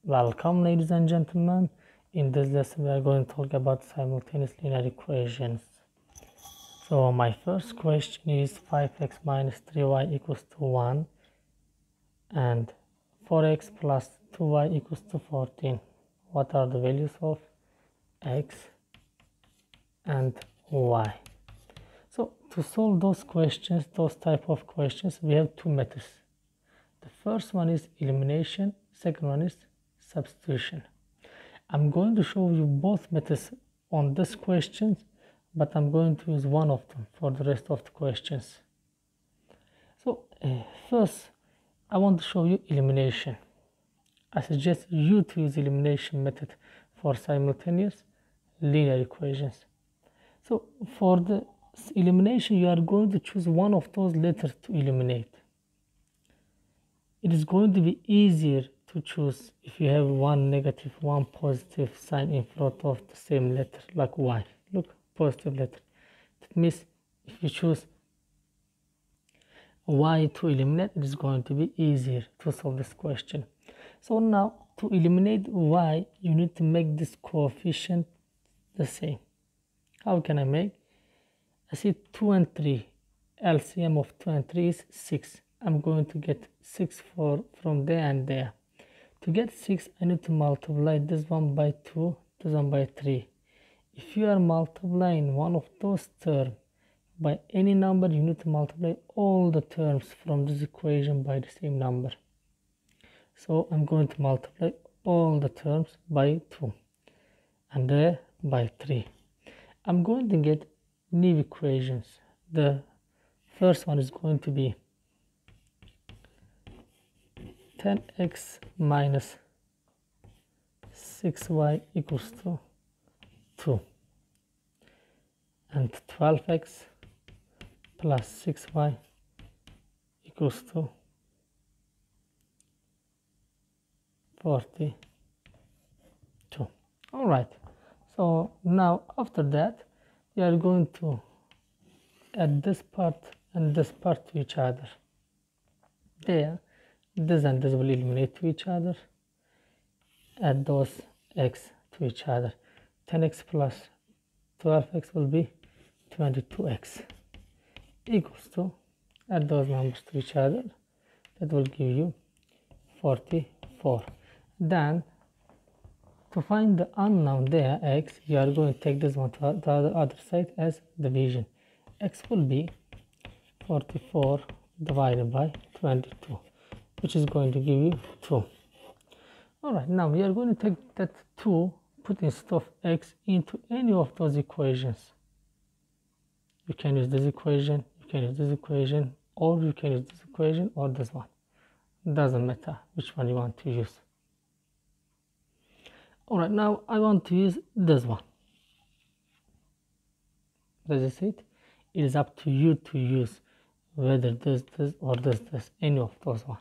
Welcome, ladies and gentlemen. In this lesson we are going to talk about simultaneous linear equations. So my first question is 5x minus 3y equals to 1 and 4x plus 2y equals to 14. What are the values of x and y? So to solve those questions, those type of questions, we have two methods. The first one is elimination, second one is substitution. I'm going to show you both methods on this question, but I'm going to use one of them for the rest of the questions. So first I want to show you elimination. I suggest you to use elimination method for simultaneous linear equations. So for the elimination, you are going to choose one of those letters to eliminate. It is going to be easier to choose if you have one negative, one positive sign in front of the same letter, like y. Look, positive letter. That means if you choose y to eliminate, it is going to be easier to solve this question. So now, to eliminate y, you need to make this coefficient the same. How can I make? I see 2 and 3. LCM of 2 and 3 is 6. I'm going to get 6 from there and there. To get 6, I need to multiply this one by 2, this one by 3. If you are multiplying one of those terms by any number, you need to multiply all the terms from this equation by the same number. So I'm going to multiply all the terms by 2 and there by 3. I'm going to get new equations. The first one is going to be 10x minus 6y equals to 2 and 12x plus 6y equals to 42. All right, so now after that we are going to add this part and this part to each other. There, this and this will eliminate to each other. Add those x to each other. 10x plus 12x will be 22x equals to, add those numbers to each other, that will give you 44. Then to find the unknown there, x, you are going to take this one to the other side as division. X will be 44 divided by 22, which is going to give you 2. Alright, now we are going to take that 2, put instead of x into any of those equations. You can use this equation, you can use this equation, or you can use this equation or this one. Doesn't matter which one you want to use. Alright, now I want to use this one. As I said, it is up to you to use whether this or this, any of those one.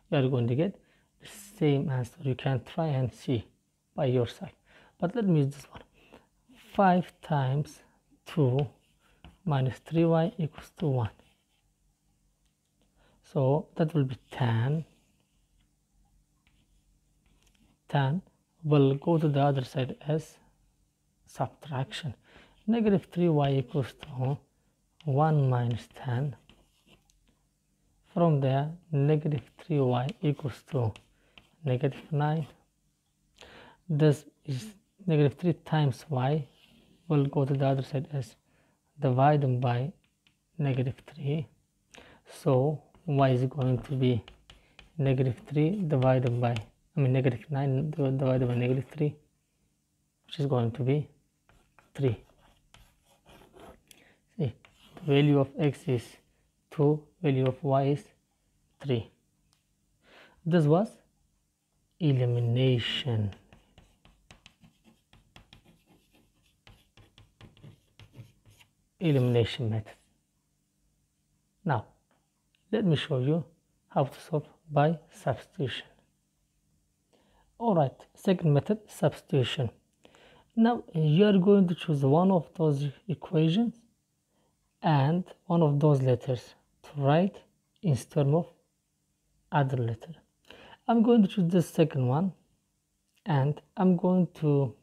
You are going to get the same answer. You can try and see by yourself. But let me use this one. 5 times 2 minus 3y equals to 1. So that will be 10. 10 will go to the other side as subtraction. Negative 3y equals to 1 minus 10. From there, negative 3y equals to negative 9. This is negative 3 times y will go to the other side as divided by negative 3. So y is going to be negative 3 divided by, negative 9 divided by negative 3, which is going to be 3. See, the value of x is 2, value of y is 3. This was elimination. Elimination method. Now, let me show you how to solve by substitution. Alright, second method, substitution. Now, you are going to choose one of those equations and one of those letters to write instead of other letter. I'm going to choose the second one and I'm going to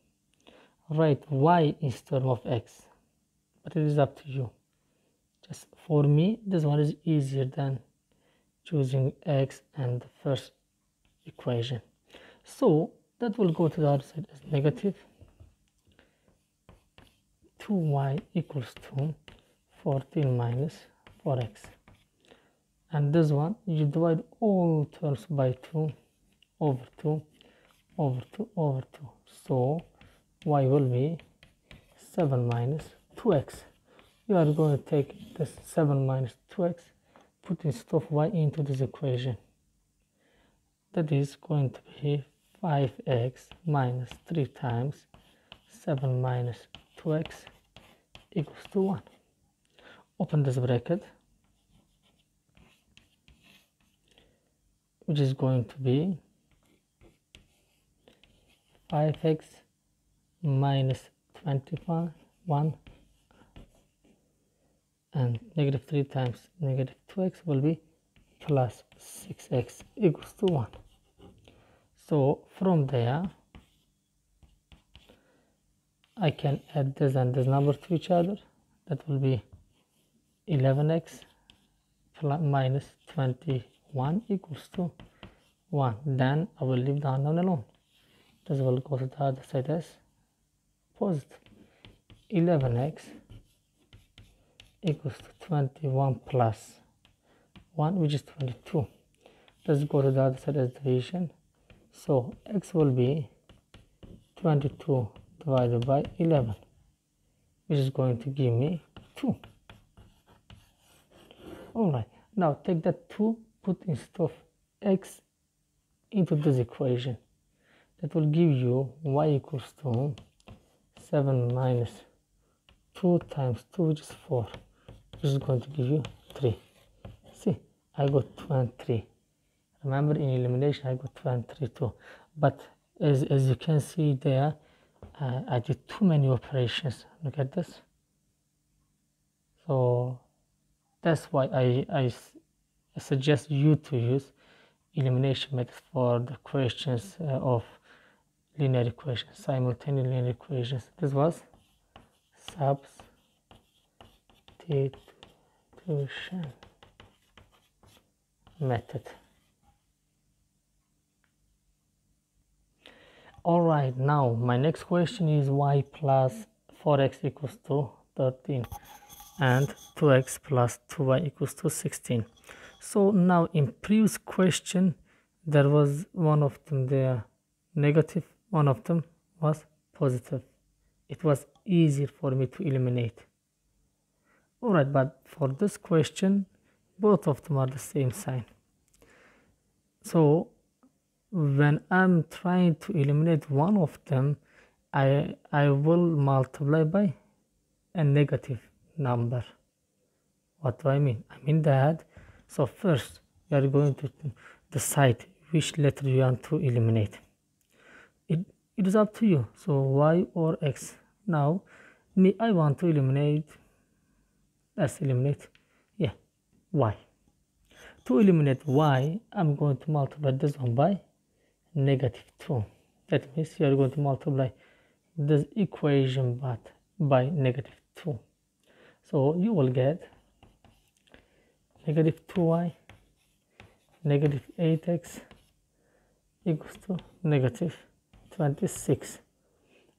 write y instead of x, but it is up to you. Just for me, this one is easier than choosing x and the first equation. So that will go to the other side as negative 2y equals to 14 minus 4x. And this one, you divide all terms by 2 over 2 over 2 over 2. So y will be 7 minus 2x. You are going to take this 7 minus 2x, put instead of y into this equation. That is going to be 5x minus 3 times 7 minus 2x equals to 1. Open this bracket, which is going to be 5x minus 25, 1, and negative 3 times negative 2x will be plus 6x equals to 1. So from there, I can add this and this number to each other. That will be 11x minus 21 equals to 1. Then I will leave the unknown alone. This will go to the other side as positive. 11x equals to 21 plus 1, which is 22. Let's go to the other side as division. So x will be 22 divided by 11, which is going to give me 2. Alright, now take that 2, put instead of x into this equation. That will give you y equals to 7 minus 2 times 2, which is 4, which is going to give you 3. See, I got 2 and 3. Remember, in elimination I got 2 and 3 too. But as you can see there, I did too many operations. Look at this. So that's why I suggest you to use elimination method for the questions of linear equations, simultaneous linear equations. This was substitution method. Alright, now my next question is y plus 4x equals to 13 and 2x plus 2y equals to 16. So now in previous question there was one of them there negative, one of them was positive. It was easier for me to eliminate. Alright, but for this question both of them are the same sign. So when I'm trying to eliminate one of them, I will multiply by a negative number. What do I mean? I mean that, so first you are going to decide which letter you want to eliminate. It is up to you. So y or x. Now me, I want to eliminate, let's eliminate, yeah, y. To eliminate y, I'm going to multiply this one by negative 2. That means you are going to multiply this equation but by negative 2. So you will get negative 2y negative 8x equals to negative 26.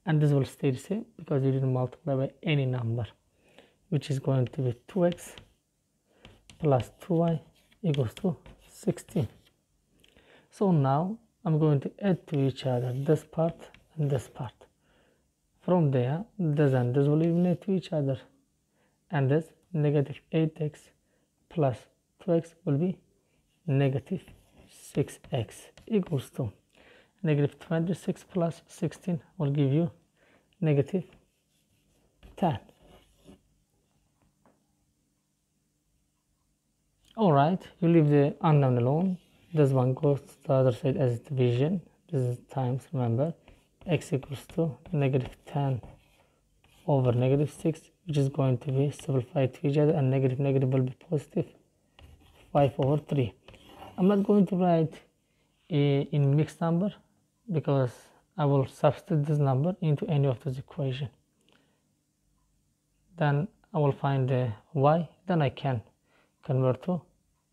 And this will stay the same because you didn't multiply by any number, which is going to be 2x plus 2y equals to 16. So now I'm going to add to each other this part and this part. From there, this and this will eliminate to each other, and this negative 8x plus 2x will be negative 6x equals to negative 26 plus 16 will give you negative 10. Alright, you leave the unknown alone. This one goes to the other side as division. This is times, remember, x equals to negative 10 over negative 6, which is going to be simplified to each other, and negative will be positive 5 over 3. I'm not going to write in mixed number because I will substitute this number into any of those equations. Then I will find the y, then I can convert to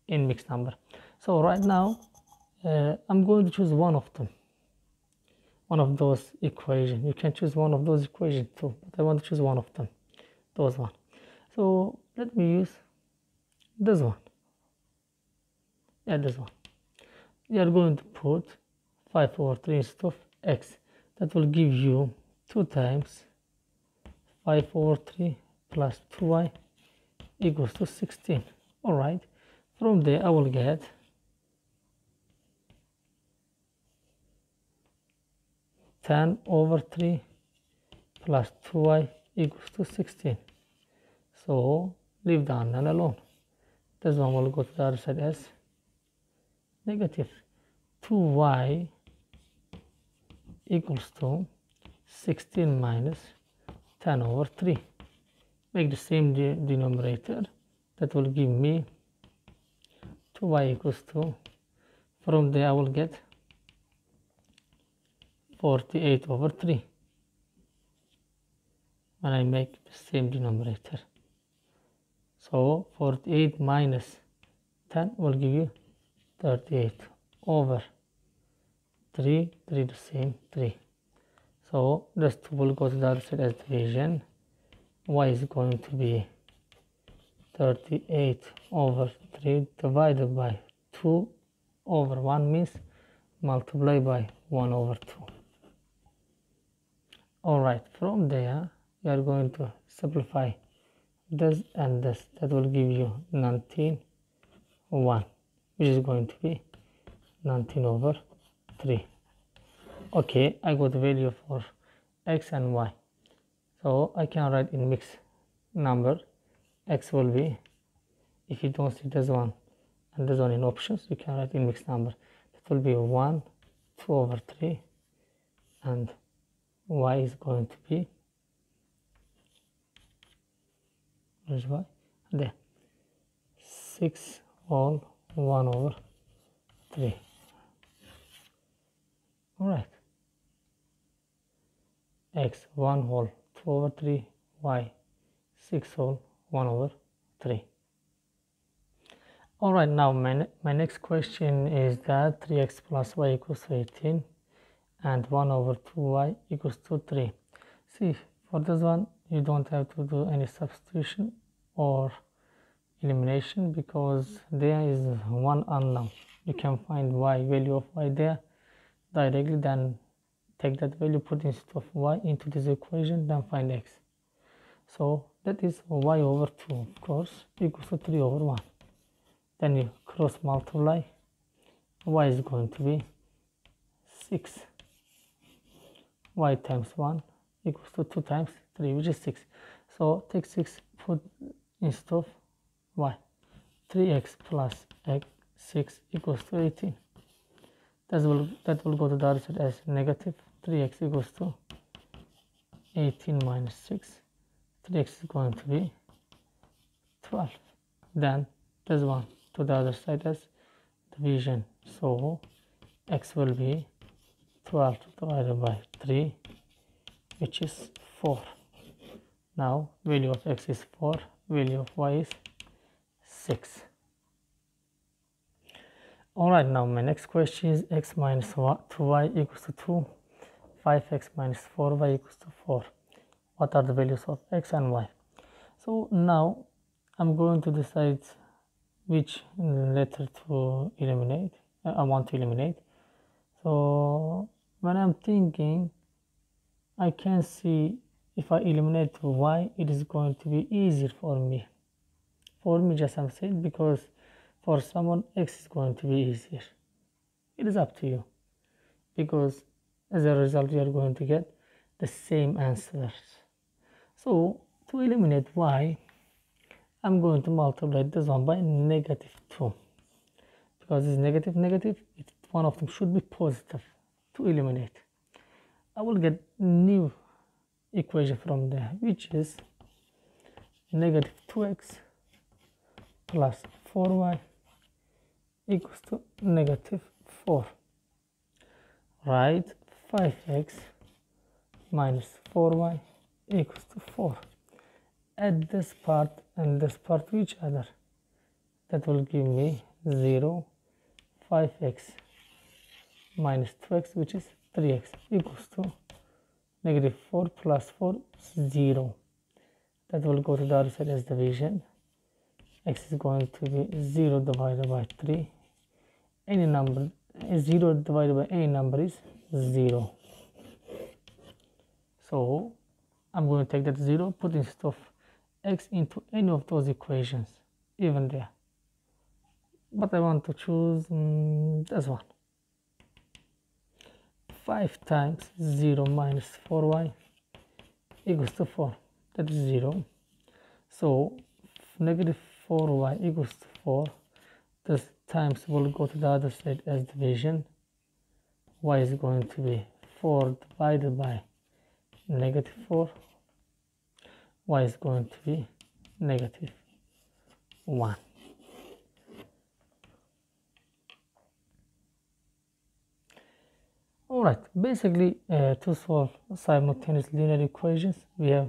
in mixed number. So right now I'm going to choose one of them, one of those equations. You can choose one of those equations too, but I want to choose one of them, those one. So let me use this one. Yeah, this one. You are going to put 5 over 3 instead of x. That will give you 2 times 5 over 3 plus 2y equals to 16. Alright, from there I will get 10 over 3 plus 2y equals to 16. So leave the unknown alone. This one will go to the other side as negative 2y equals to 16 minus 10 over 3. Make the same denominator. That will give me 2y equals to, from there I will get 48 over 3 when I make the same denominator. So 48 minus 10 will give you 38 over 3, the same 3. So this 2 will go to the other side as division. Y is going to be 38 over 3 divided by 2 over 1 means multiply by 1 over 2. Alright, from there you are going to simplify this and this. That will give you 19 1, which is going to be 19 over 3. Okay, I got the value for x and y. So I can write in mixed number. X will be, if you don't see this one and this one in options, you can write in mixed number. That will be 1, 2 over 3, and y is going to be, where is y? There, 6 whole 1 over 3. Alright. X 1 whole 2 over 3, y 6 whole 1 over 3. Alright, now my next question is that 3x plus y equals to 18 and 1 over 2y equals to 3. See, for this one you don't have to do any substitution or elimination because there is one unknown. You can find y, value of y there directly, then take that value, put instead of y into this equation, then find x. So that is y over 2, of course, equals to 3 over 1. Then you cross multiply. Y is going to be 6. Y times 1 equals to 2 times 3, which is 6. So take 6, put instead of y. 3x plus x 6 equals to 18. That will go to the other side as negative 3x equals to 18 minus 6. 3x is going to be 12. Then this one to the other side as division. So x will be 12 divided by 3, which is 4. Now value of x is 4, value of y is 6. Alright, now my next question is x minus 2y equals to 2, 5x minus 4y equals to 4. What are the values of x and y? So now I'm going to decide which letter to eliminate. I want to eliminate. So when I'm thinking, I can see if I eliminate y, it is going to be easier for me. For me, just I'm saying, because for someone x is going to be easier. It is up to you, because as a result you are going to get the same answers. So to eliminate y, I'm going to multiply this one by negative 2, because it's negative, one of them should be positive to eliminate. I will get new equation from there, which is negative 2x plus 4y equals to negative 4. Right, 5x minus 4y equals to 4. Add this part and this part to each other. That will give me 0. 5x minus 2x, which is 3x, equals to negative 4 plus 4 is 0. That will go to the other side as division. X is going to be 0 divided by 3. Any number is 0 divided by any number is 0. So I'm going to take that 0, put instead of x into any of those equations, even there. But I want to choose this one. 5 times 0 minus 4y equals to 4. That is 0. So negative 4y equals to 4. This times will go to the other side as division. Y is going to be 4 divided by negative 4. Y is going to be negative 1. Alright, basically to solve simultaneous linear equations, we have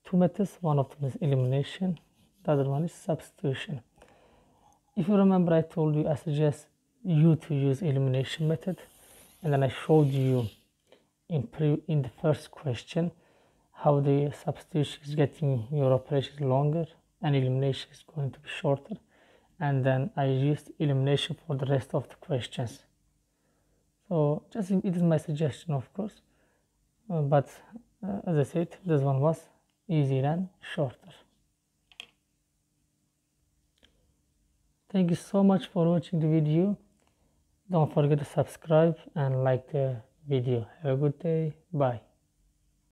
two methods. One of them is elimination, the other one is substitution. If you remember, I told you I suggest you to use elimination method, and then I showed you in the first question how the substitution is getting your operations longer and elimination is going to be shorter, and then I used elimination for the rest of the questions. So just it is my suggestion, of course, but as I said, this one was easier and shorter. Thank you so much for watching the video. Don't forget to subscribe and like the video. Have a good day. Bye.